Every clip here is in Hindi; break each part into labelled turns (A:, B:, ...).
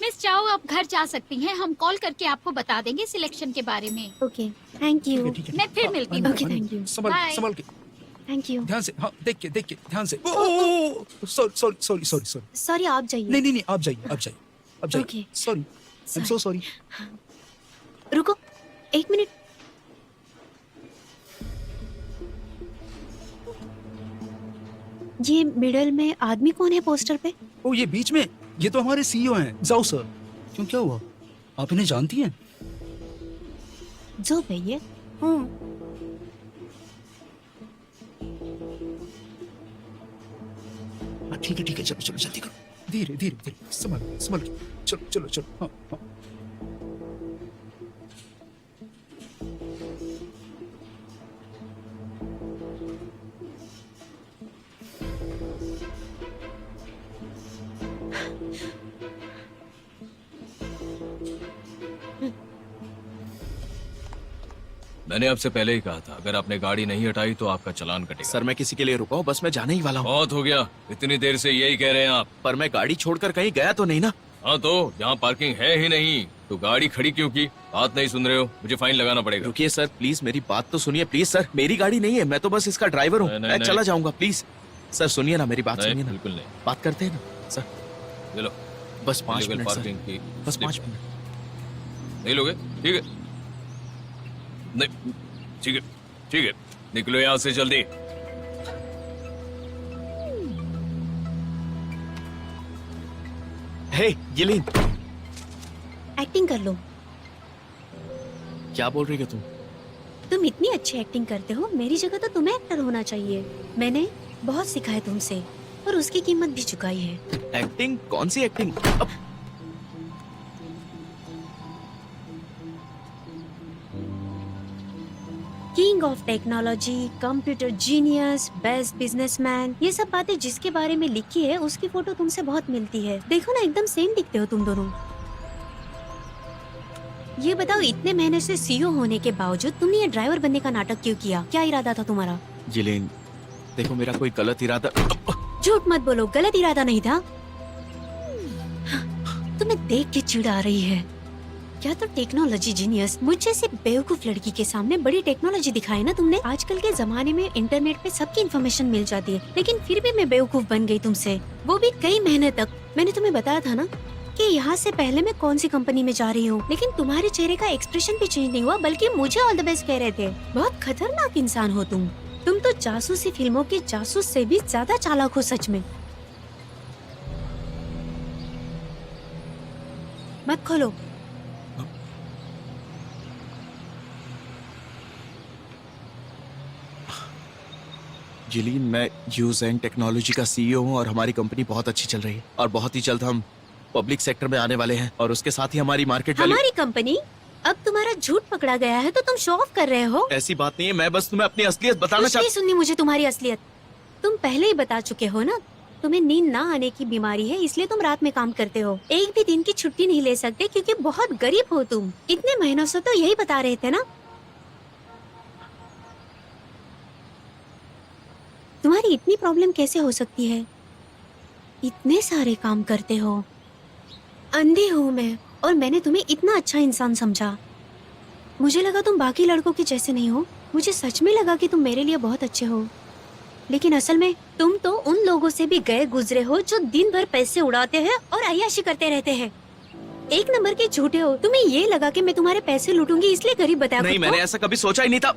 A: मिस चाओ आप घर जा सकती हैं, हम कॉल करके आपको बता देंगे सिलेक्शन के बारे में।
B: Okay, thank you.
C: ठीक है।
A: मैं फिर मिलती हूँ।
B: Okay, thank you.
C: Sambhal
A: Bye.
C: संभल के,
B: थैंक यू।
C: ध्यान से, हाँ देख के ध्यान से। सॉरी।
B: सॉरी, आप जाइए।
C: नहीं, आप जाइए।
B: Okay.
C: Sorry, I am so sorry.
B: रुको, एक मिनट। ये मिडल में आदमी कौन है पोस्टर पे?
C: ओ ये बीच में, ये तो हमारे सीईओ हैं, जाओ सर। क्यों, क्या हुआ? आप इन्हें जानती हैं?
B: जो भैया।
C: हाँ ठीक है, चलो जल्दी करो, धीरे, संभल के, चलो, हाँ।
D: मैंने आपसे पहले ही कहा था, अगर आपने गाड़ी नहीं हटाई तो आपका चालान कटेगा।
E: सर मैं किसी के लिए रुका हूँ, बस मैं जाने ही वाला हूँ।
D: बहुत हो गया, इतनी देर से यही कह रहे हैं आप।
E: पर मैं गाड़ी छोड़कर कहीं गया तो नहीं ना?
D: हाँ तो यहाँ पार्किंग है ही नहीं, तो गाड़ी खड़ी क्यों की? बात नहीं सुन रहे हो? मुझे फाइन लगाना पड़ेगा।
E: रुकिए सर, प्लीज मेरी बात तो सुनिए। प्लीज सर, मेरी गाड़ी नहीं है, मैं तो बस इसका ड्राइवर हूँ।
D: नहीं,
E: मैं
D: नहीं।
E: चला जाऊंगा, प्लीज सर सुनिए ना, मेरी बात
D: नहीं,
E: सुनिए ना।
D: बिल्कुल नहीं।
E: बात करते हैं ना सर,
D: ले लो
E: बस 5
D: illegal
E: मिनट सर,
D: पार्किंग की
E: बस
D: slip।
E: 5 मिनट।
D: नहीं लोगे? ठीक है, नहीं ठीक है, निकलो यहाँ से जल्दी।
E: हे गिलीन,
B: एक्टिंग कर लो।
E: क्या बोल रही हो तुम?
B: तुम इतनी अच्छी एक्टिंग करते हो, मेरी जगह तो तुम्हें एक्टर होना चाहिए। मैंने बहुत सीखा है तुमसे और उसकी कीमत भी चुकाई है।
E: एक्टिंग? कौन सी acting?
B: King of technology, computer genius, best businessman, ये सब बातें जिसके बारे में लिखी है उसकी फोटो तुमसे बहुत मिलती है। देखो ना, एकदम सेम दिखते हो तुम दोनों। ये बताओ, इतने महीने से सीईओ होने के बावजूद तुमने ये ड्राइवर बनने का नाटक क्यों किया? क्या इरादा था तुम्हारा?
E: गिलीन देखो, मेरा कोई गलत इरादा।
B: झूठ मत बोलो, गलत इरादा नहीं था। तुम्हें देख के चिढ़ आ रही है। क्या तो टेक्नोलॉजी जीनियस, मुझ जैसी बेवकूफ लड़की के सामने बड़ी टेक्नोलॉजी दिखाई ना तुमने। आजकल के जमाने में इंटरनेट पे सबकी इन्फॉर्मेशन मिल जाती है, लेकिन फिर भी मैं बेवकूफ बन गई तुमसे, वो भी कई महीने तक। मैंने तुम्हें बताया था ना कि यहाँ से पहले मैं कौन सी कंपनी में जा रही हूँ, लेकिन तुम्हारे चेहरे का एक्सप्रेशन भी चेंज नहीं हुआ, बल्कि मुझे ऑल द बेस्ट कह रहे थे। बहुत खतरनाक इंसान हो तुम तो जासूसी फिल्मों के जासूस से भी ज्यादा चालाक हो सच में। मत खोलो।
E: गिलीन, मैं यूज एंड टेक्नोलॉजी का सीईओ हूँ और हमारी कंपनी बहुत अच्छी चल रही है और बहुत ही जल्द हम पब्लिक सेक्टर में आने वाले हैं और उसके साथ ही हमारी मार्केट वैल्यू।
B: हमारी कंपनी? अब तुम्हारा झूठ पकड़ा गया है तो तुम शो ऑफ कर रहे हो।
E: ऐसी बात नहीं है, मैं बस तुम्हें अपनी असलियत बताना
B: कुछ नहीं
E: चाहता।
B: सुननी मुझे तुम्हारी असलियत। तुम पहले ही बता चुके हो ना, तुम्हें नींद ना आने की बीमारी है, इसलिए तुम रात में काम करते हो। एक भी दिन की छुट्टी नहीं ले सकते क्योंकि बहुत गरीब हो तुम। इतने महीनों से तो यही बता रहे थे ना। तुम्हारी इतनी प्रॉब्लम कैसे हो सकती है? इतने सारे काम करते हो। अंधी हूँ मैं और मैंने तुम्हें इतना अच्छा इंसान समझा। मुझे लगा तुम बाकी लड़कों के जैसे नहीं हो। मुझे सच में लगा कि तुम मेरे लिए बहुत अच्छे हो, लेकिन असल में तुम तो उन लोगों से भी गए गुजरे हो जो दिन भर पैसे उड़ाते हैं और अय्याशी करते रहते हैं। एक नंबर के झूठे हो। तुम्हें ये लगा कि मैं तुम्हारे पैसे लूटूंगी इसलिए गरीब बताया
E: नहीं,
B: खुद को?
E: मैंने ऐसा कभी सोचा ही नहीं था।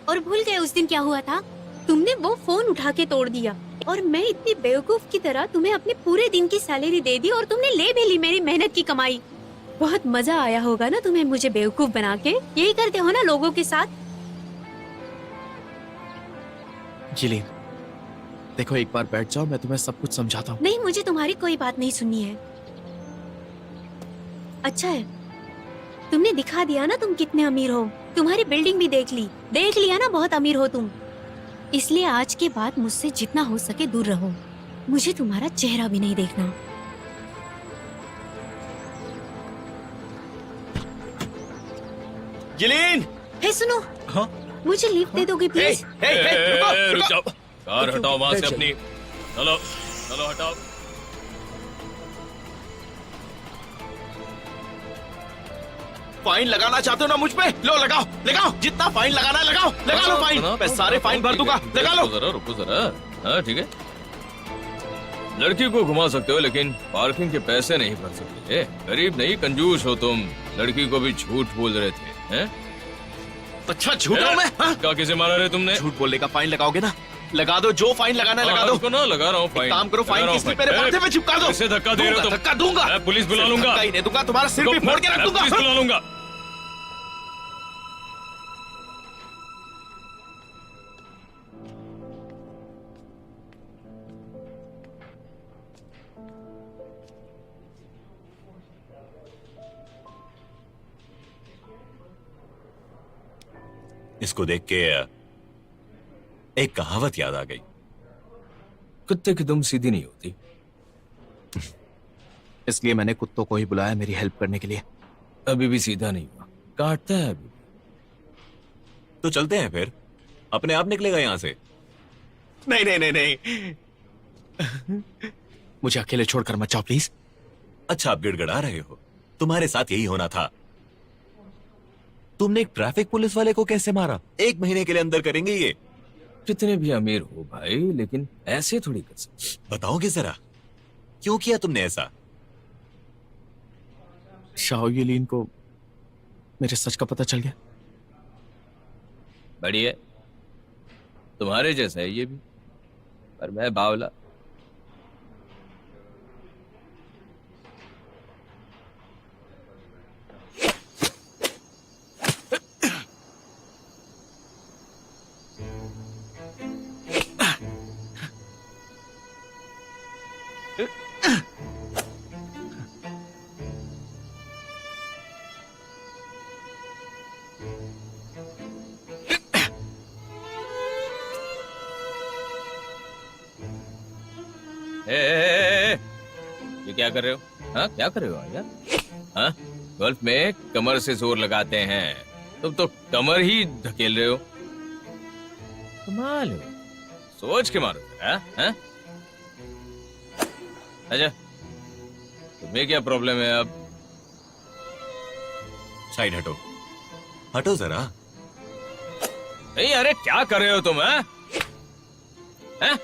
B: और भूल गए उस दिन क्या हुआ था? तुमने वो फोन उठा के तोड़ दिया और मैं इतनी बेवकूफ की तरह तुम्हें अपने पूरे दिन की सैलरी दे दी और तुमने ले भी ली मेरी मेहनत की कमाई। बहुत मजा आया होगा ना तुम्हें मुझे बेवकूफ बना के। यही करते हो ना लोगों के साथ।
E: गिलीन देखो, एक बार बैठ जाओ, मैं तुम्हें सब कुछ समझाता हूँ।
B: नहीं, मुझे तुम्हारी कोई बात नहीं सुननी है। अच्छा है, तुमने दिखा दिया ना तुम कितने अमीर हो। तुम्हारी बिल्डिंग भी देख लिया ना, बहुत अमीर हो तुम। इसलिए आज के बाद मुझसे जितना हो सके दूर रहो। मुझे तुम्हारा चेहरा भी नहीं देखना।
E: गिलीन!
B: हे सुनो,
C: हाँ
B: मुझे लिफ्ट दे दोगे प्लीज?
D: रुक जाओ, कार हटाओ वहाँ से अपनी। चलो हटाओ।
E: फाइन लगाना चाहते हो ना मुझ पे? लो लगाओ लगाओ, जितना फाइन लगाना है लगाओ, लगा लो फाइन, मैं सारे फाइन भर दूंगा, लगा लो।
D: रुको जरा। हाँ ठीक है, लड़की को घुमा सकते हो लेकिन पार्किंग के पैसे नहीं भर सकते। गरीब नहीं, कंजूस हो तुम। लड़की को भी झूठ बोल रहे थे, हैं?
E: अच्छा झूठ हूं मैं? हाँ?
D: क्या किसे मारा रहे तुमने?
E: झूठ बोलने का फाइन लगाओगे ना? लगा दो, जो फाइन लगाना है लगा दो।
D: ना लगा रहा हूँ फाइन।
E: काम करो, फाइन की स्लिप मेरे माथे पे चिपका दो।
D: इसे धक्का दे रहे हो तुम?
E: धक्का दूंगा,
D: मैं पुलिस बुला लूंगा।
E: धक्का ही नहीं दूंगा, तुम्हारा सिर भी फोड़ के रख दूंगा।
D: पुलिस बुला लूंगा।
F: इसको देख के एक कहावत याद आ गई।
D: कुत्ते की दुम सीधी नहीं होती।
E: इसलिए मैंने कुत्तों को ही बुलाया मेरी हेल्प करने के लिए।
D: अभी भी सीधा नहीं हुआ, काटता है अभी।
F: तो चलते हैं फिर, अपने आप निकलेगा यहां से।
E: नहीं नहीं नहीं नहीं, मुझे अकेले छोड़कर मत जाओ प्लीज।
F: अच्छा, आप गिड़गिड़ा रहे हो, तुम्हारे साथ यही होना था। तुमने एक ट्रैफिक पुलिस वाले को कैसे मारा? 1 महीने के लिए अंदर करेंगे ये।
D: कितने भी अमीर हो भाई, लेकिन ऐसे थोड़ी कर सकते।
F: बताओगे जरा, क्यों किया तुमने ऐसा?
E: शाओयिलिन को मेरे सच का पता चल गया।
D: बढ़िया, तुम्हारे जैसा है ये भी, पर मैं बावला। ये क्या कर रहे हो? हाँ क्या कर रहे हो यार? हाँ, गोल्फ में कमर से जोर लगाते हैं, तुम तो कमर ही धकेल रहे हो। कमाल हो, सोच के मारो। हाँ? हाँ? अच्छा, तुम्हें क्या प्रॉब्लम है अब?
F: साइड हटो, हटो जरा।
D: नहीं अरे क्या कर रहे हो तुम? हाँ? हाँ?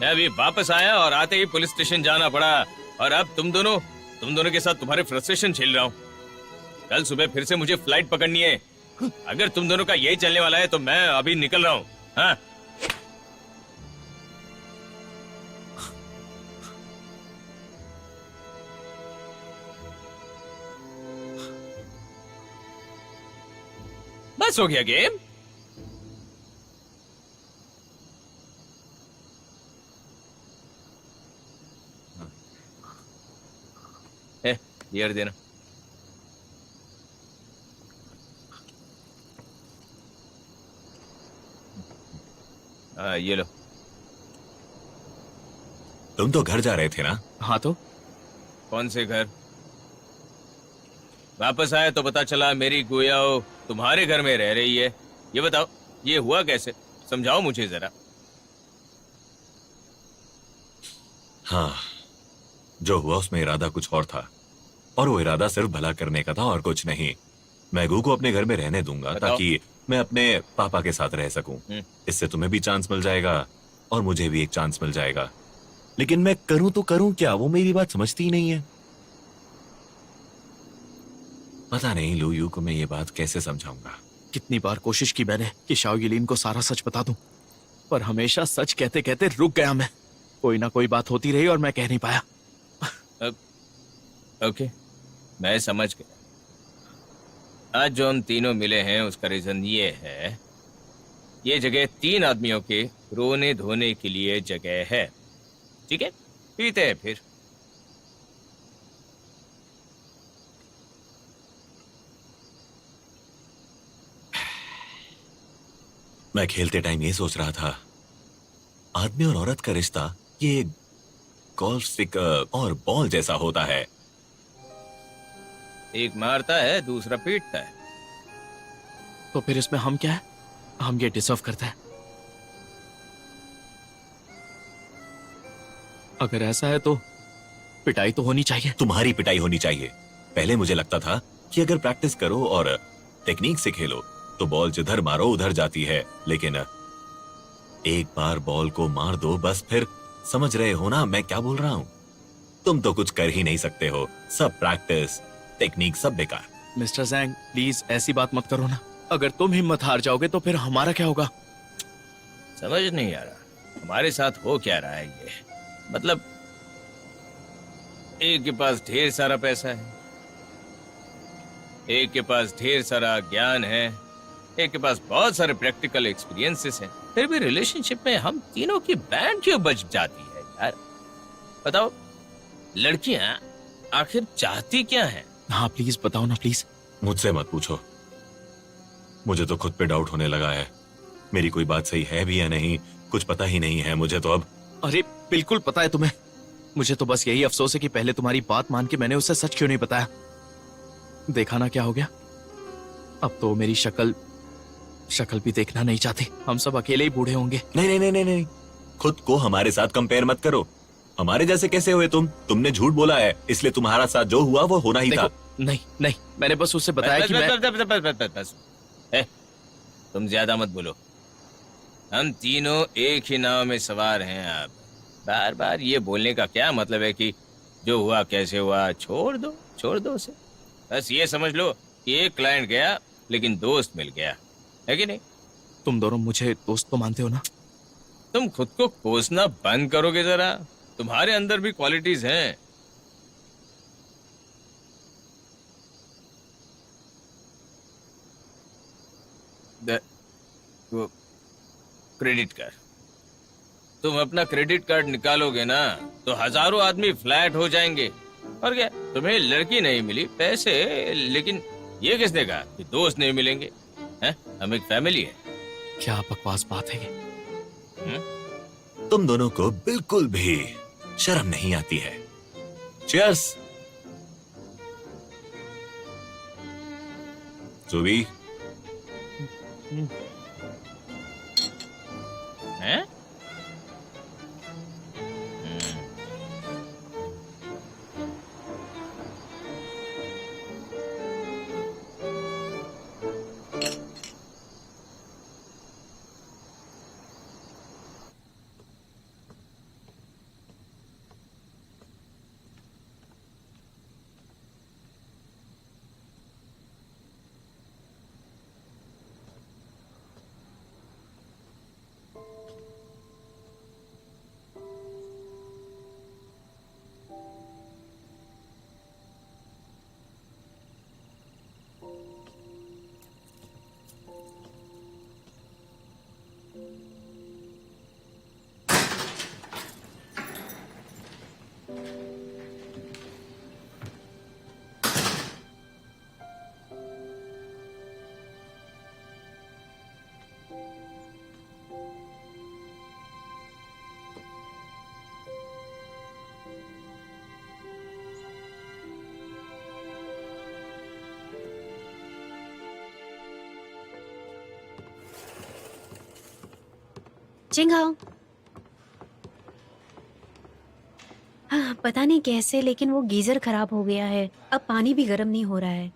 D: मैं अभी वापस आया और आते ही पुलिस स्टेशन जाना पड़ा, और अब तुम दोनों के साथ तुम्हारे फ्रस्ट्रेशन झेल रहा हूँ। कल सुबह फिर से मुझे फ्लाइट पकड़नी है। अगर तुम दोनों का यही चलने वाला है तो मैं अभी निकल रहा हूँ। हाँ? बस हो गया गेम। बियर देना। ये लो।
F: तुम तो घर जा रहे थे ना?
E: हाँ तो
D: कौन से घर? वापस आया तो पता चला मेरी गुयाओ तुम्हारे घर में रह रही है। ये बताओ, ये हुआ कैसे? समझाओ मुझे जरा।
F: हाँ, जो हुआ उसमें इरादा कुछ और था, और वो इरादा सिर्फ भला करने का था और कुछ नहीं। मैं गू को अपने घर में रहने दूंगा ताकि मैं अपने पापा के साथ रह सकूं। इससे तुम्हें भी चांस मिल जाएगा और मुझे भी एक चांस मिल जाएगा। लेकिन मैं करूं तो करूं क्या? वो मेरी बात समझती ही नहीं है। पता नहीं लू यू को मैं ये बात कैसे समझाऊंगा।
E: कितनी बार कोशिश की मैंने कि शाओयिलिन को सारा सच बता दूं, पर हमेशा सच कहते कहते रुक गया मैं। कोई ना कोई बात होती रही और मैं कह नहीं पाया।
D: ओके, मैं समझ गया। आज जो हम तीनों मिले हैं उसका रीजन ये है, ये जगह 3 आदमियों के रोने धोने के लिए जगह है। ठीक है, पीते हैं फिर।
F: मैं खेलते टाइम ये सोच रहा था, आदमी और औरत का रिश्ता ये गोल्फ स्टिक और बॉल जैसा होता है।
D: एक मारता है, दूसरा पीटता है।
E: तो फिर इसमें हम क्या है? हम ये डिजर्व करते हैं। अगर ऐसा है तो पिटाई तो होनी चाहिए।
F: तुम्हारी पिटाई होनी चाहिए। पहले मुझे लगता था कि अगर प्रैक्टिस करो और टेक्निक से खेलो तो बॉल जिधर मारो उधर जाती है, लेकिन एक बार बॉल को मार दो बस, फिर समझ रहे हो ना मैं क्या बोल रहा हूँ? तुम तो कुछ कर ही नहीं सकते हो, सब प्रैक्टिस टेक्निक सब बेकार।
E: मिस्टर जैंग प्लीज ऐसी बात मत करो ना। अगर तुम हिम्मत हार जाओगे तो फिर हमारा क्या होगा?
D: समझ नहीं आ रहा हमारे साथ हो क्या रहा है ये। मतलब एक के पास ढेर सारा पैसा है, एक के पास ढेर सारा ज्ञान है, एक के पास बहुत सारे प्रैक्टिकल एक्सपीरियंसेस हैं, फिर भी रिलेशनशिप में हम तीनों की बैंड क्यों बच जाती है यार? बताओ लड़कियां आखिर चाहती क्या हैं?
E: हाँ प्लीज बताओ ना प्लीज।
F: मुझसे मत पूछो, मुझे तो खुद पे डाउट होने लगा है। मेरी कोई बात सही है भी या नहीं कुछ पता ही नहीं है मुझे तो अब।
E: अरे बिल्कुल पता है तुम्हें। मुझे तो बस यही अफसोस है कि पहले तुम्हारी बात मान के मैंने उसे सच क्यों नहीं बताया। देखा ना क्या हो गया। अब तो मेरी शक्ल भी देखना नहीं चाहती। हम सब अकेले ही बूढ़े होंगे।
F: नहीं नहीं नहीं नहीं नहीं, खुद को हमारे साथ कंपेयर मत करो। हमारे जैसे कैसे हुए तुमने झूठ बोला है, इसलिए तुम्हारा साथ जो हुआ वो होना ही था।
E: नहीं नहीं, मैंने बस उससे बताया कि मैं
D: बस। तुम ज्यादा मत बोलो। हम तीनों एक ही नाव में सवार हैं। आप बार बार ये बोलने का क्या मतलब है कि जो हुआ कैसे हुआ, छोड़ दो उसे। बस ये समझ लो कि एक क्लाइंट गया लेकिन दोस्त मिल गया, है कि नहीं?
E: तुम दोनों मुझे दोस्त तो मानते हो ना?
D: तुम खुद को कोसना बंद करोगे जरा? तुम्हारे अंदर भी क्वालिटीज हैं। वो क्रेडिट कार्ड, तुम अपना क्रेडिट कार्ड निकालोगे ना तो हजारों आदमी फ्लैट हो जाएंगे। और क्या, तुम्हें लड़की नहीं मिली, पैसे, लेकिन ये किसने कहा कि दोस्त नहीं मिलेंगे? हैं? हम एक फैमिली है।
E: क्या बकवास बात है ये।
F: तुम दोनों को बिल्कुल भी शर्म नहीं आती है। चीयर्स। जुबी।
D: हैं?
B: चिंगाओ। हाँ, पता नहीं कैसे लेकिन वो गीजर खराब हो गया है। अब पानी भी गर्म नहीं हो रहा है।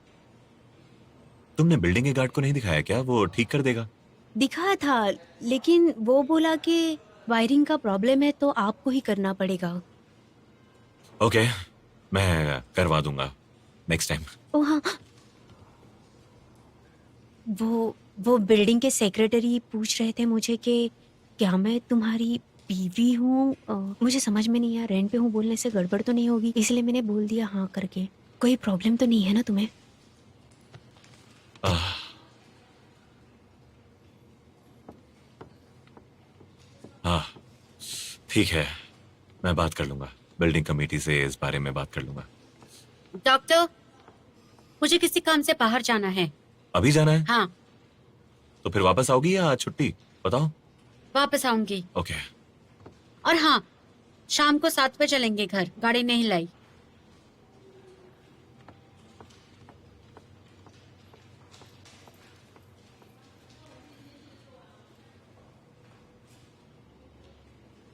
F: तुमने बिल्डिंग के गार्ड को नहीं दिखाया क्या? वो ठीक कर देगा।
B: दिखाया था लेकिन वो बोला कि वायरिंग का प्रॉब्लम है तो आपको ही करना पड़ेगा।
F: ओके, मैं करवा दूंगा नेक्स्ट टाइम।
B: ओ हाँ, वो बिल्डिंग के सेक्रेटरी पूछ रहे थे मुझे कि क्या मैं तुम्हारी बीवी हूँ। मुझे समझ में नहीं आया, रेंट पे हूँ बोलने से गड़बड़ तो नहीं होगी, इसलिए मैंने बोल दिया हाँ करके। कोई प्रॉब्लम तो नहीं है ना तुम्हें?
F: हाँ ठीक है, मैं बात कर लूंगा बिल्डिंग कमेटी से, इस बारे में बात कर लूंगा।
G: डॉक्टर, मुझे किसी काम से बाहर जाना है।
F: अभी जाना है?
G: हाँ।
F: तो फिर वापस आओगी या आज छुट्टी? बताओ।
G: वापस आऊंगी।
F: ओके।
G: और हाँ, शाम को 7 बजे चलेंगे घर, गाड़ी नहीं लाई।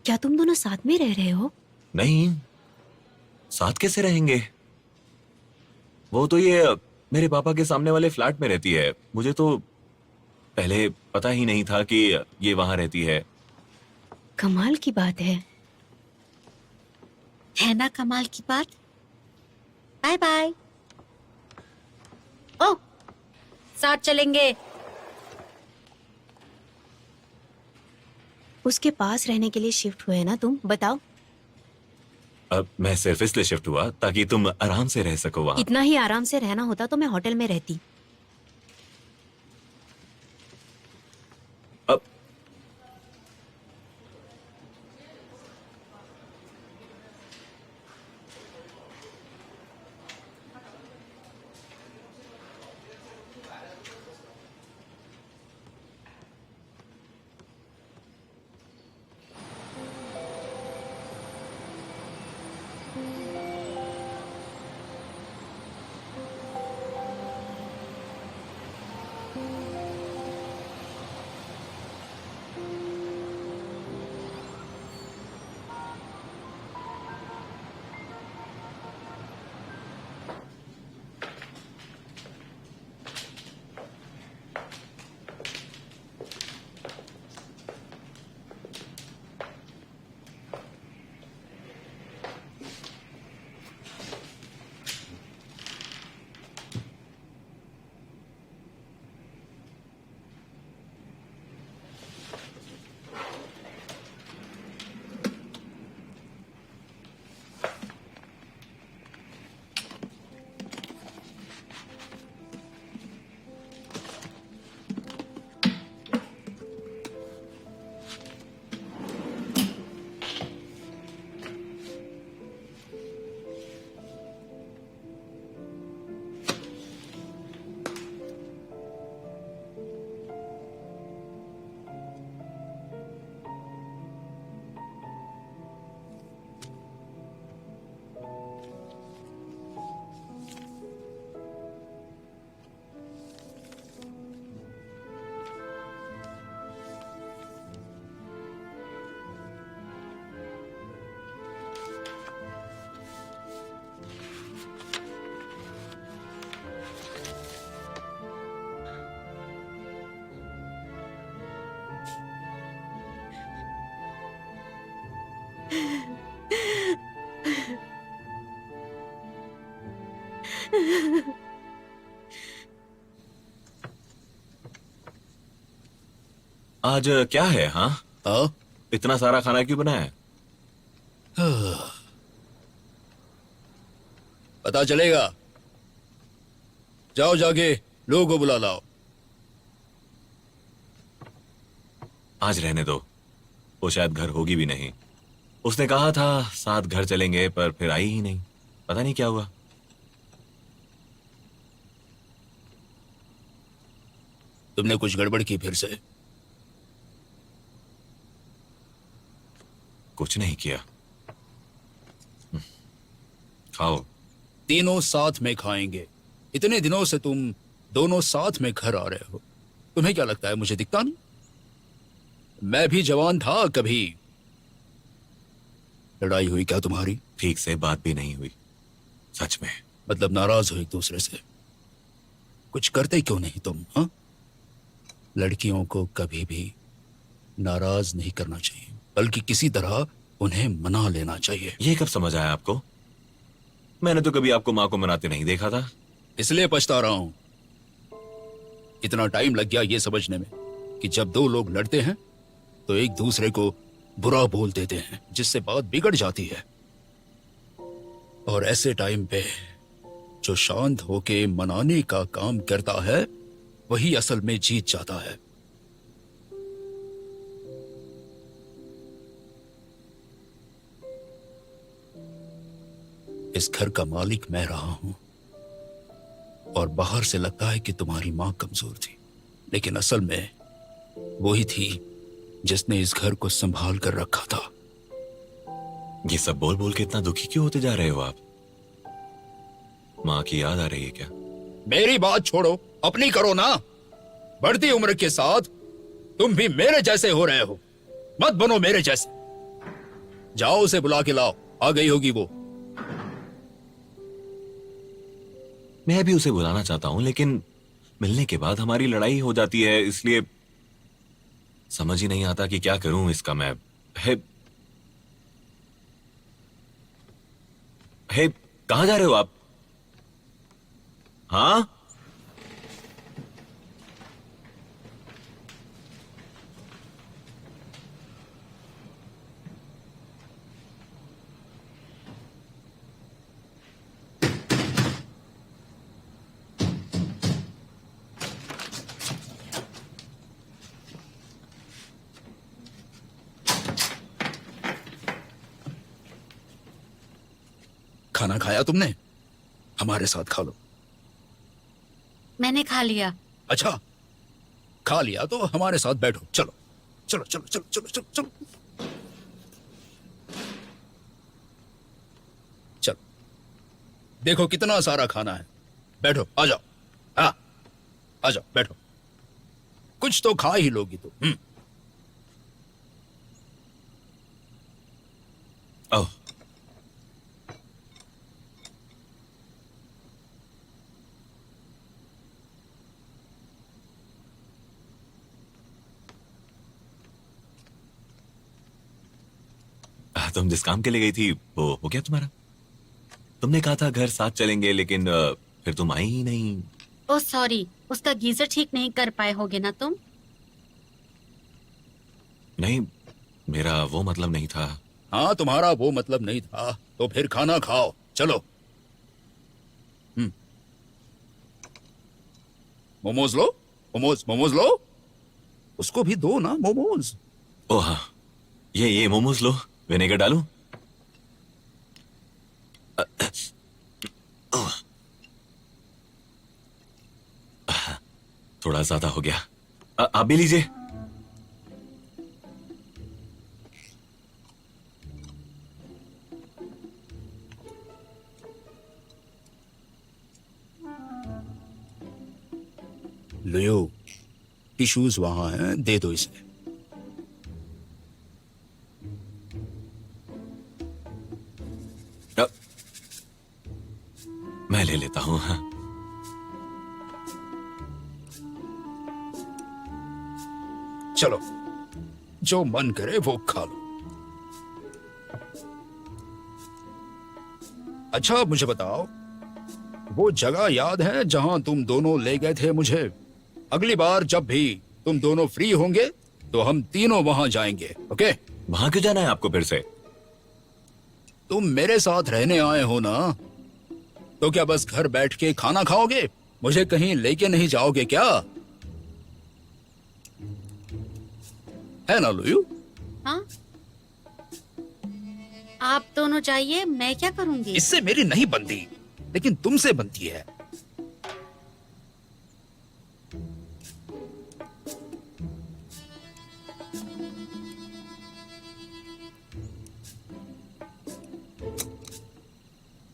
B: क्या तुम दोनों साथ में रह रहे हो?
F: नहीं, साथ कैसे रहेंगे? वो तो ये मेरे पापा के सामने वाले फ्लैट में रहती है। मुझे तो पहले पता ही नहीं था कि ये वहां रहती है।
B: कमाल की बात
G: है ना कमाल की बात। Bye bye. ओ, साथ चलेंगे।
B: उसके पास रहने के लिए शिफ्ट हुए ना तुम, बताओ।
F: अब मैं सिर्फ इसलिए शिफ्ट हुआ ताकि तुम आराम से रह सको वहां।
B: इतना ही आराम से रहना होता तो मैं होटल में रहती।
F: अब आज क्या है? हाँ,
C: हाँ?
F: इतना सारा खाना क्यों बनाया है?
C: पता चलेगा। जाओ जाके लोगों को बुला लाओ।
F: आज रहने दो, वो शायद घर होगी भी नहीं। उसने कहा था साथ घर चलेंगे, पर फिर आई ही नहीं। पता नहीं क्या हुआ।
C: तुमने कुछ गड़बड़ की फिर से?
F: कुछ नहीं किया। खाओ।
C: तीनों साथ में खाएंगे। इतने दिनों से तुम दोनों साथ में घर आ रहे हो। तुम्हें क्या लगता है मुझे दिखता नहीं? मैं भी जवान था कभी। लड़ाई हुई क्या तुम्हारी?
F: ठीक से बात भी नहीं हुई, सच में।
C: मतलब नाराज हो एक दूसरे से? कुछ करते क्यों नहीं तुम? हाँ, लड़कियों को कभी भी नाराज नहीं करना चाहिए, बल्कि किसी तरह उन्हें मना लेना चाहिए।
F: ये कब समझ आया आपको? मैंने तो कभी आपको माँ को मनाते नहीं देखा था।
C: इसलिए पछता रहा हूं। इतना टाइम लग गया ये समझने में कि जब दो लोग लड़ते हैं तो एक दूसरे को बुरा बोल देते हैं, जिससे बात बिगड़ जाती है। और ऐसे टाइम पे जो शांत होके मनाने का काम करता है वही असल में जीत जाता है। इस घर का मालिक मैं रहा हूं और बाहर से लगता है कि तुम्हारी मां कमजोर थी, लेकिन असल में वही थी जिसने इस घर को संभाल कर रखा था।
F: ये सब बोल बोल के इतना दुखी क्यों होते जा रहे हो आप? माँ की याद आ रही है क्या?
C: मेरी बात छोड़ो, अपनी करो ना। बढ़ती उम्र के साथ तुम भी मेरे जैसे हो रहे हो। मत बनो मेरे जैसे। जाओ उसे बुला के लाओ, आ गई होगी वो।
F: मैं भी उसे बुलाना चाहता हूं, लेकिन मिलने के बाद हमारी लड़ाई हो जाती है, इसलिए समझ ही नहीं आता कि क्या करूं इसका मैं। हे, हे, कहां जा रहे हो आप? हाँ,
C: खाना खाया तुमने? हमारे साथ खा लो।
G: मैंने खा लिया।
C: अच्छा, खा लिया तो हमारे साथ बैठो। चलो चलो चलो चलो चलो चलो चलो चलो। देखो कितना सारा खाना है। बैठो, आ जाओ। हाँ, आ जाओ, बैठो। कुछ तो खा ही लोगी तो।
F: ओह, तुम जिस काम के लिए गई थी वो हो गया तुम्हारा? तुमने कहा था घर साथ चलेंगे, लेकिन फिर तुम आई ही नहीं।
G: ओह सॉरी, उसका गीजर ठीक नहीं कर पाए होगे ना तुम?
F: नहीं, मेरा वो मतलब नहीं था।
C: हाँ, तुम्हारा वो मतलब नहीं था तो फिर खाना खाओ। चलो। मोमोज लो, मोमोज मोमोज लो। उसको भी दो ना मोमोज।
F: ओह हाँ, ये मोमोज लो, विनेगर डालूं? थोड़ा ज्यादा हो गया। आप भी लीजिए।
C: लियो, टिश्यूज वहां हैं, दे दो इसे।
F: मैं ले लेता हूं। हाँ,
C: चलो, जो मन करे वो खा लो। अच्छा, मुझे बताओ, वो जगह याद है जहां तुम दोनों ले गए थे मुझे? अगली बार जब भी तुम दोनों फ्री होंगे तो हम तीनों वहां जाएंगे। ओके?
F: वहां क्यों जाना है आपको फिर से?
C: तुम मेरे साथ रहने आए हो ना, तो क्या बस घर बैठ के खाना खाओगे? मुझे कहीं लेके नहीं जाओगे क्या? है ना लुयू?
G: हाँ, आप दोनों जाइए, मैं क्या करूंगी?
C: इससे मेरी नहीं बनती, लेकिन तुमसे बनती है।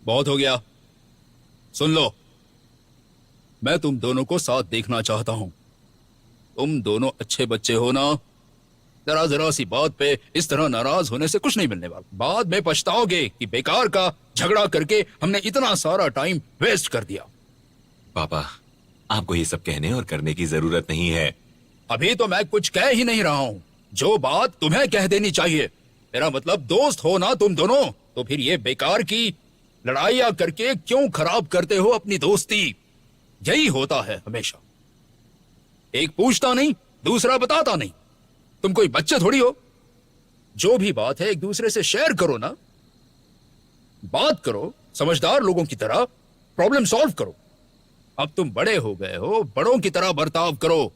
C: बहुत हो गया, सुन लो। मैं तुम दोनों को साथ देखना चाहता हूं। तुम दोनों अच्छे बच्चे हो ना। जरा जरा सी बात पे इस तरह नाराज होने से कुछ नहीं मिलने वाला। बाद में पछताओगे कि बेकार का झगड़ा करके हमने इतना सारा टाइम वेस्ट कर दिया।
F: पापा, आपको ये सब कहने और करने की जरूरत नहीं है।
C: अभी तो मैं कुछ कह ही नहीं रहा हूं। जो बात तुम्हें कह देनी चाहिए। मेरा मतलब दोस्त हो ना तुम दोनों, तो फिर ये बेकार की लड़ाइयां करके क्यों खराब करते हो अपनी दोस्ती? यही होता है हमेशा। एक पूछता नहीं, दूसरा बताता नहीं। तुम कोई बच्चे थोड़ी हो। जो भी बात है एक दूसरे से शेयर करो ना। बात करो समझदार लोगों की तरह, प्रॉब्लम सॉल्व करो। अब तुम बड़े हो गए हो, बड़ों की तरह बर्ताव करो।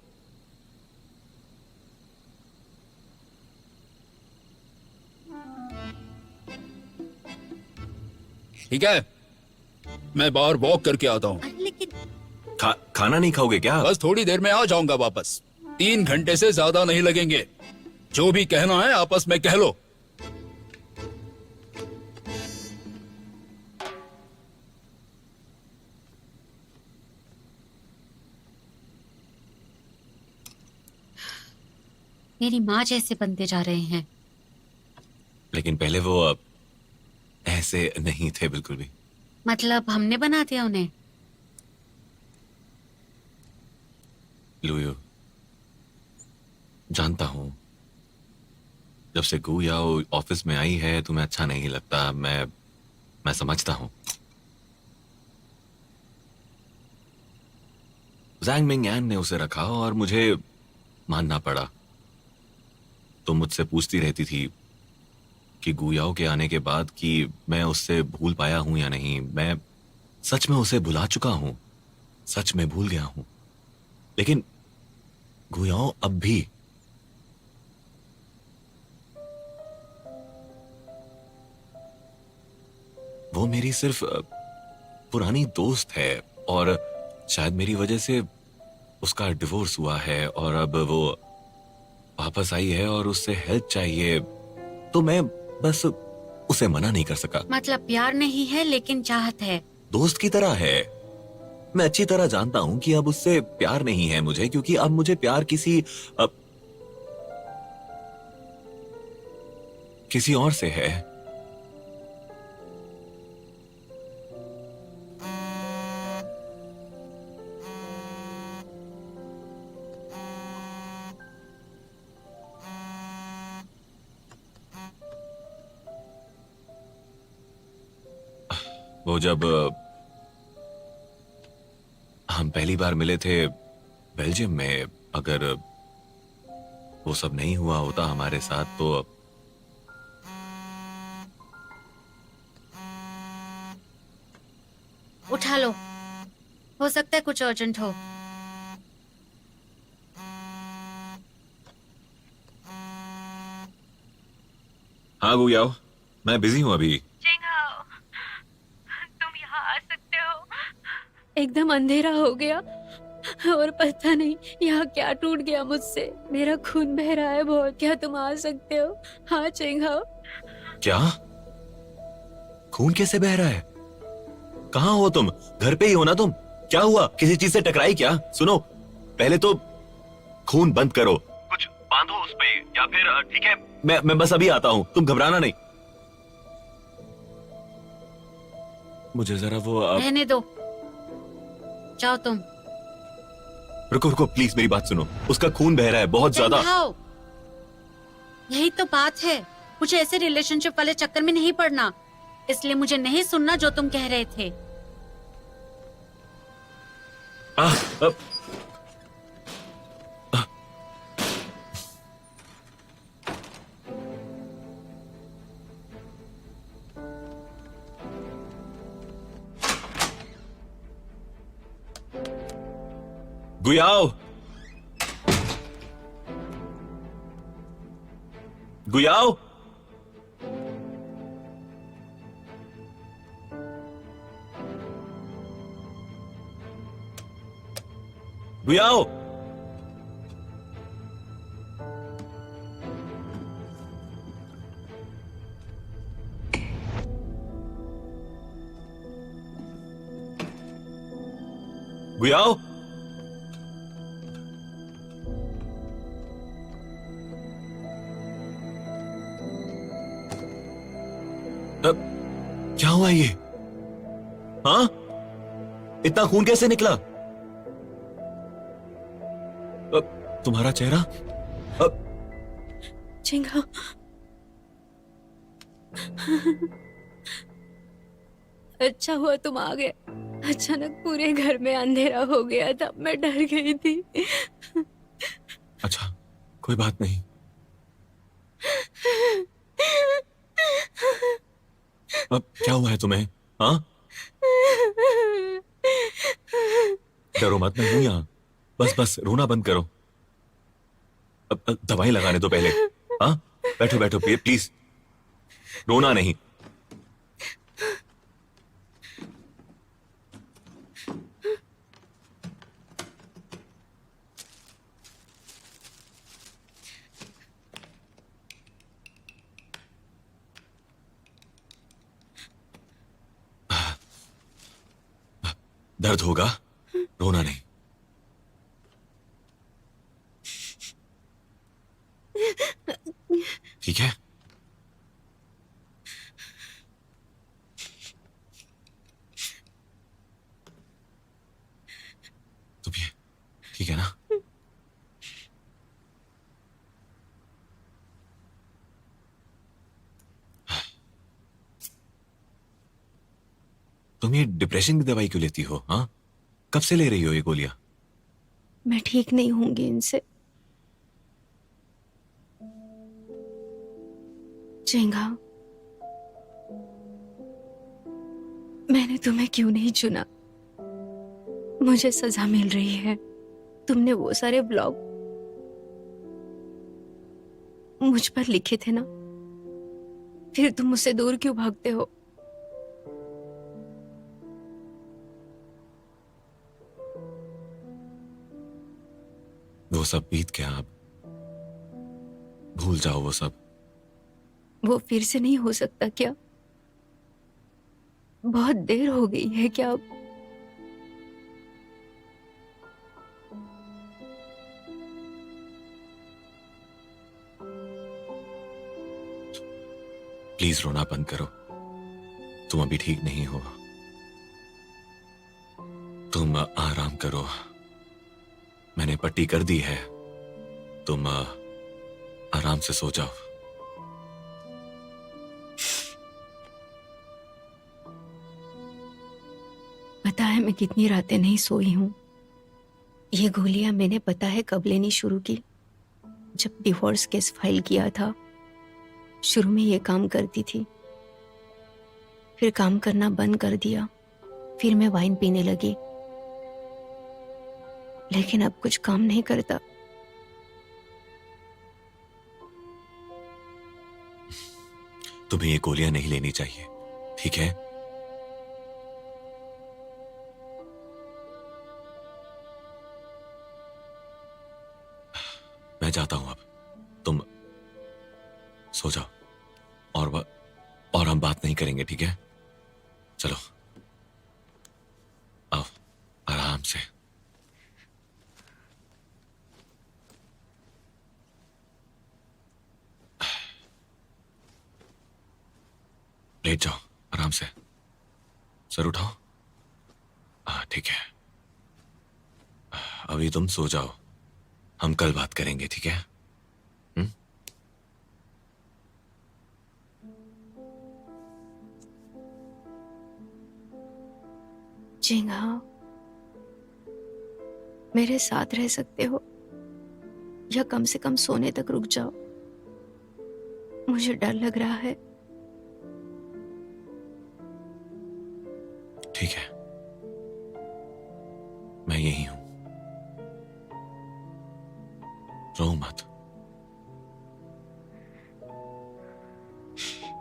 C: ठीक है, मैं बाहर वॉक करके आता हूं।
G: अरे लेकिन
F: खाना नहीं खाओगे क्या?
C: बस थोड़ी देर में आ जाऊंगा वापस। 3 घंटे से ज्यादा नहीं लगेंगे। जो भी कहना है आपस में कह लो।
G: मेरी माँ जैसे बनते जा रहे हैं।
F: लेकिन पहले वो ऐसे नहीं थे बिल्कुल भी।
G: मतलब हमने बना दिया उन्हें?
F: लुयू, जानता हूं जब से गू याओ ऑफिस में आई है तुम्हें अच्छा नहीं लगता। मैं समझता हूं। ज़ैंग मिंगयान ने उसे रखा और मुझे मानना पड़ा। तुम मुझसे पूछती रहती थी कि गुयाओ के आने के बाद कि मैं उससे भूल पाया हूं या नहीं। मैं सच में उसे भुला चुका हूं, सच में भूल गया हूं। लेकिन गुयाओ अब भी वो मेरी सिर्फ पुरानी दोस्त है और शायद मेरी वजह से उसका डिवोर्स हुआ है और अब वो वापस आई है और उससे हेल्प चाहिए, तो मैं बस उसे मना नहीं कर सका।
G: मतलब प्यार नहीं है लेकिन चाहत है।
F: दोस्त की तरह है। मैं अच्छी तरह जानता हूं कि अब उससे प्यार नहीं है मुझे, क्योंकि अब मुझे प्यार किसी और से है। वो जब हम पहली बार मिले थे बेल्जियम में, अगर वो सब नहीं हुआ होता हमारे साथ तो
G: उठा लो, हो सकता है कुछ अर्जेंट हो।
F: हाँ गुयाओ, मैं बिजी हूं अभी।
B: तुम यहाँ आ सकते हो? एकदम अंधेरा हो गया और पता नहीं यहाँ क्या टूट गया मुझसे। मेरा खून बह रहा है बहुत। क्या तुम आ सकते हो? हाँ चेंगहाओ।
F: क्या? खून कैसे बह रहा है? कहाँ हो तुम? घर पे ही हो ना तुम? क्या हुआ? किसी चीज से टकराई क्या? सुनो, पहले तो खून बंद करो, कुछ बांधो उस पे, या फिर ठीक है मैं बस अभी आता हूँ, तुम घबराना नहीं। मुझे जरा वो
G: रहने दो, जाओ तुम।
F: रुको रुको प्लीज, मेरी बात सुनो। उसका खून बह रहा है बहुत ज्यादा।
G: चंघाओ, यही तो बात है। मुझे ऐसे रिलेशनशिप वाले चक्कर में नहीं पड़ना, इसलिए मुझे नहीं सुनना जो तुम कह रहे थे।
F: अब गुयाओ, गुयाओ, गुयाओ, गुयाओ, क्या हुआ ये? हाँ, इतना खून कैसे निकला? तुम्हारा चेहरा
B: चेंगहाओ, अच्छा हुआ तुम आ गए। अचानक पूरे घर में अंधेरा हो गया था, मैं डर गई थी।
F: अच्छा, कोई बात नहीं। अब क्या हुआ है तुम्हें? हाँ, डरो मत, मैं हूं यहाँ। बस बस रोना बंद करो। अब दवाई लगाने दो पहले। हाँ, बैठो बैठो प्लीज, रोना नहीं। दर्द होगा, रोना नहीं। ठीक है? तुम ये ठीक है ना? तुम ये डिप्रेशन की दवाई क्यों लेती हो? हाँ, कब से ले रही हो ये गोलियां?
B: मैं ठीक नहीं होंगी इनसे। चेंगा, मैंने तुम्हें क्यों नहीं चुना? मुझे सजा मिल रही है। तुमने वो सारे ब्लॉग मुझ पर लिखे थे ना, फिर तुम मुझसे दूर क्यों भागते हो?
F: वो सब बीत गया, अब भूल जाओ वो सब।
B: वो फिर से नहीं हो सकता क्या? बहुत देर हो गई है क्या अब?
F: प्लीज रोना बंद करो। तुम अभी ठीक नहीं हो। तुम आराम करो। मैंने पट्टी कर दी है। तुम आराम से सो जाओ।
B: पता है मैं कितनी रातें नहीं सोई हूं। ये गोलियां मैंने पता है कब लेनी शुरू की, जब डिवोर्स केस फाइल किया था। शुरू में ये काम करती थी, फिर काम करना बंद कर दिया, फिर मैं वाइन पीने लगी, लेकिन अब कुछ काम नहीं करता।
F: तुम्हें ये गोलियां नहीं लेनी चाहिए, ठीक है? मैं जाता हूं अब। तुम सो जाओ और हम बात नहीं करेंगे, ठीक है? चलो आओ आराम से। लेट जाओ आराम से। सर उठाओ। ठीक है, अभी तुम सो जाओ। हम कल बात करेंगे, ठीक है?
B: जिंगा, मेरे साथ रह सकते हो या कम से कम सोने तक रुक जाओ। मुझे डर लग रहा है।
F: ठीक है, मैं यही हूं। रो मत।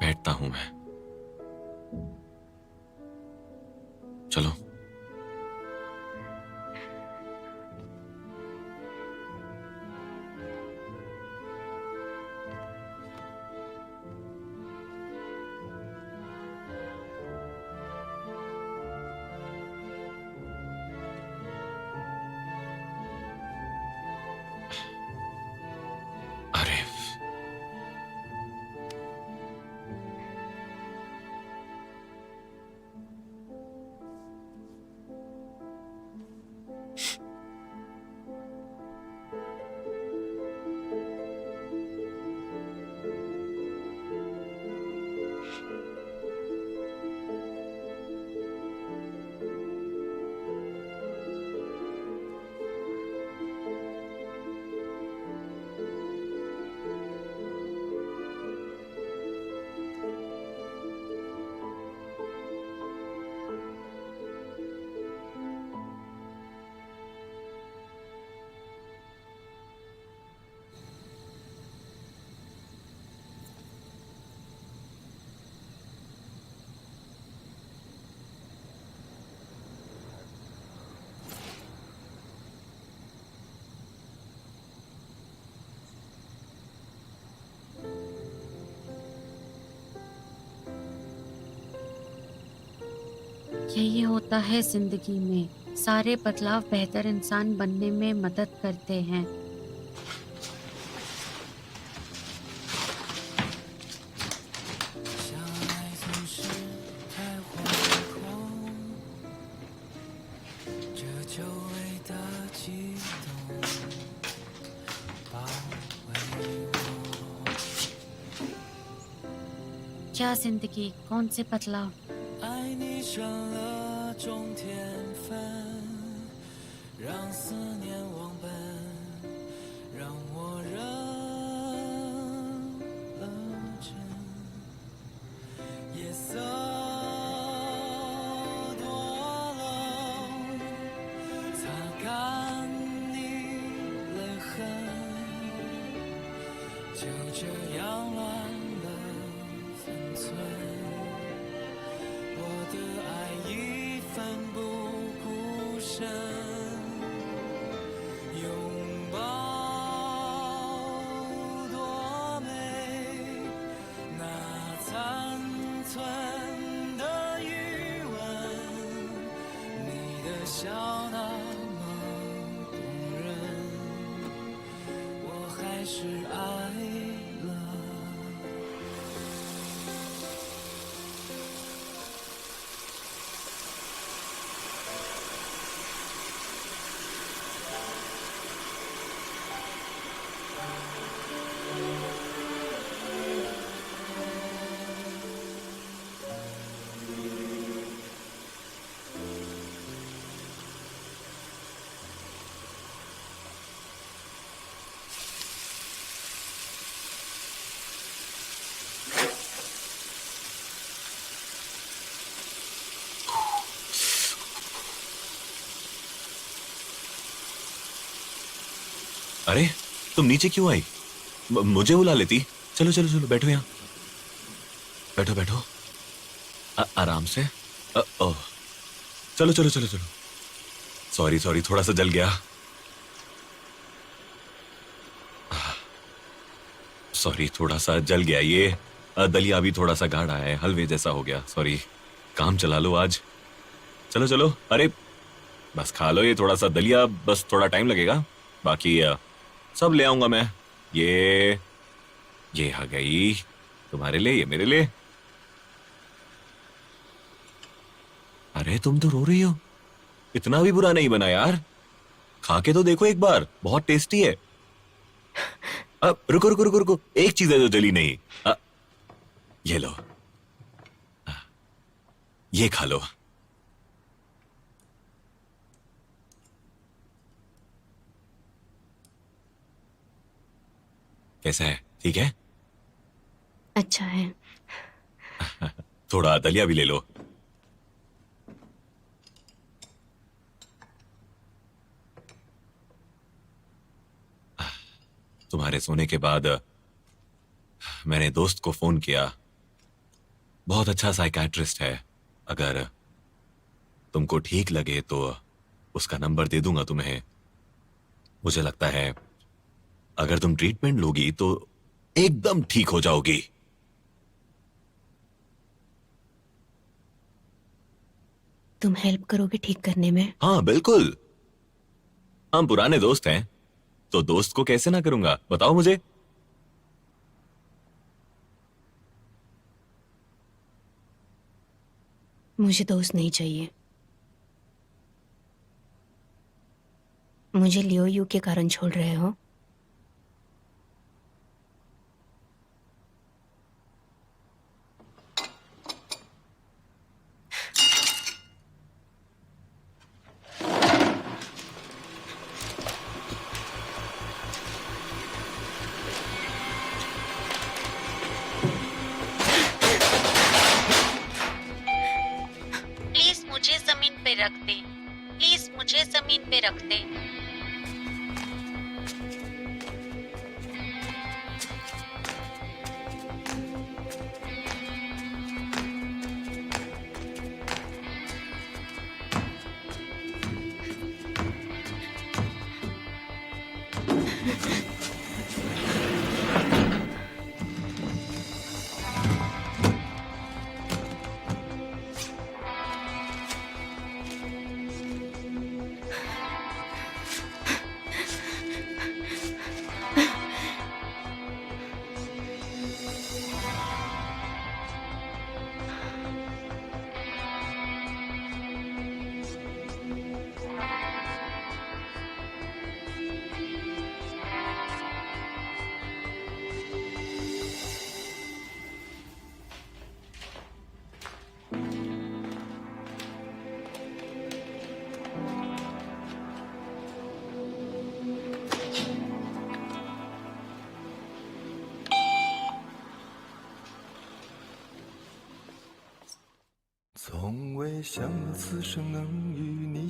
F: बैठता हूं मैं। चलो।
G: यही होता है जिंदगी में। सारे बदलाव बेहतर इंसान बनने में मदद करते हैं। क्या जिंदगी, कौन से बदलाव?
H: 你成了种天分，让思念忘本，让我认了真。夜色多冷，擦干你泪痕，就这样乱了分寸。我的爱已奋不顾身，拥抱多美，那残存的余温，你的笑那么动人，我还是爱了。
F: अरे तुम नीचे क्यों आई? मुझे बुला लेती। चलो चलो चलो बैठो यहाँ, बैठो बैठो आराम से। ओह चलो चलो चलो चलो। सॉरी सॉरी, थोड़ा सा जल गया। सॉरी, थोड़ा सा जल गया। ये दलिया भी थोड़ा सा गाढ़ा है, हलवे जैसा हो गया। सॉरी, काम चला लो आज। चलो चलो, अरे बस खा लो ये थोड़ा सा दलिया, बस थोड़ा टाइम लगेगा, बाकी सब ले आऊंगा मैं। ये आ गई तुम्हारे लिए, ये मेरे लिए। अरे तुम तो रो रही हो, इतना भी बुरा नहीं बना यार, खा के तो देखो एक बार, बहुत टेस्टी है। अब रुको रुको रुको रुको, एक चीज है जो जली नहीं। ये लो, ये खा लो। कैसा है? ठीक है?
B: अच्छा है।
F: थोड़ा दलिया भी ले लो। तुम्हारे सोने के बाद मैंने दोस्त को फोन किया, बहुत अच्छा साइकियाट्रिस्ट है, अगर तुमको ठीक लगे तो उसका नंबर दे दूंगा तुम्हें। मुझे लगता है अगर तुम ट्रीटमेंट लोगी तो एकदम ठीक हो जाओगी।
B: तुम हेल्प करोगे ठीक करने में?
F: हाँ बिल्कुल, हम पुराने दोस्त हैं तो दोस्त को कैसे ना करूंगा, बताओ मुझे।
B: मुझे दोस्त नहीं चाहिए, मुझे लियो यू के कारण छोड़ रहे हो?
G: प्लीज मुझे जमीन पे रख दे, प्लीज मुझे जमीन पे रख दे।
H: 从未想到此生能与你